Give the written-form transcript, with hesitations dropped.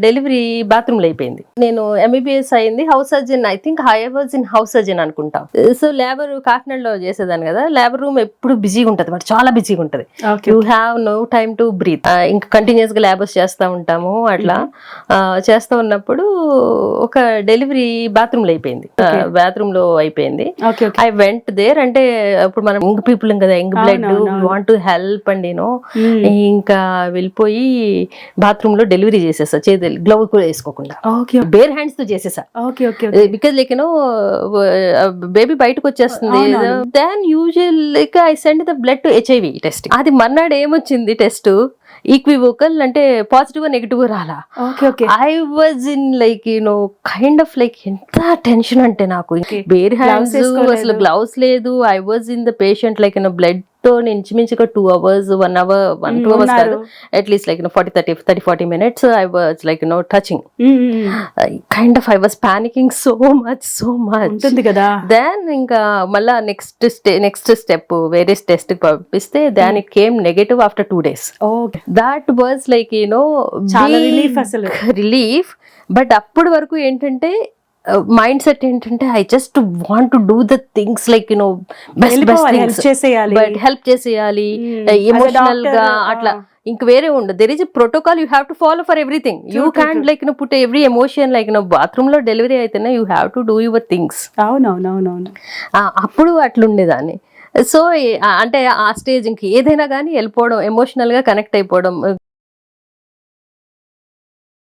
Delivery bathroom లో అయిపోయింది. నేను ఎంబీబీఎస్ అయింది house surgeon, I think I was in house surgeon అనుకుంటా. సో లేబర్ కాకినాడలో చేసేదాన్ని కదా, లేబర్ రూమ్ ఎప్పుడు బిజీగా ఉంటది, బట్ చాలా బిజీగా ఉంటది. You have no time to breathe. ఇంకా కంటిన్యూస్ గా లేబర్స్ చేస్తా ఉంటాము. అట్లా చేస్తా ఉన్నప్పుడు ఒక డెలివరీ బాత్రూమ్ లో అయిపోయింది. బాత్రూమ్ లో అయిపోయింది. I went there. అంటే ఇప్పుడు మనం యంగ్ పీపుల్ కదా, young blood, want to help and you know, ఇంకా వెళ్ళిపోయి బాత్రూమ్ లో డెలివరీ చేసేసా. గ్లవ్ కూడా వేసుకోకుండా బేర్ హ్యాండ్స్ తో చేసేసా. బికాజ్ లైక్ యూనో బేబీ బయటకు వచ్చేస్తుంది. Then usual like I send the blood to HIV test. అది మర్నాడు ఏమొచ్చింది టెస్ట్, ఈక్వివోకల్, అంటే పాజిటివ్ నెగిటివ్ రాలా. I was in like you know kind of like ఎంత టెన్షన్ అంటే నాకు. బేర్ హ్యాండ్స్, అసలు గ్లౌస్ లేదు. I was in the patient like you know blood తో ఇంచుమించుగా 2 hours 1 hour 2 hours కాదు, at least like 40 minutes I was like you know touching. Kind of I was panicking so much కదా. Then ఇంకా మళ్ళా నెక్స్ట్ స్టెప్ వేరే test పంపిస్తే than it came negative after 2 days. That was like you know relief. But అప్పటి వరకు ఏంటంటే mind set ఏంటంటే I just want to do the things like you know best things, but help చేసేయాలి emotional గా అట్లా. ఇంక వేరే ఉండదు. There is a protocol, you have to follow for everything. You can like ను పుట్ ఎవ్రీ ఎమోషన్ లైక్ ను bathroom లో delivery అయితేనే you have to do your things. అవునవునవునవును. అప్పుడు అట్లుండేదాన్ని. సో అంటే ఆ స్టేజ్ ఇంక ఏదైనా కానీ వెళ్ళిపోవడం, ఎమోషనల్ గా కనెక్ట్ అయిపోవడం.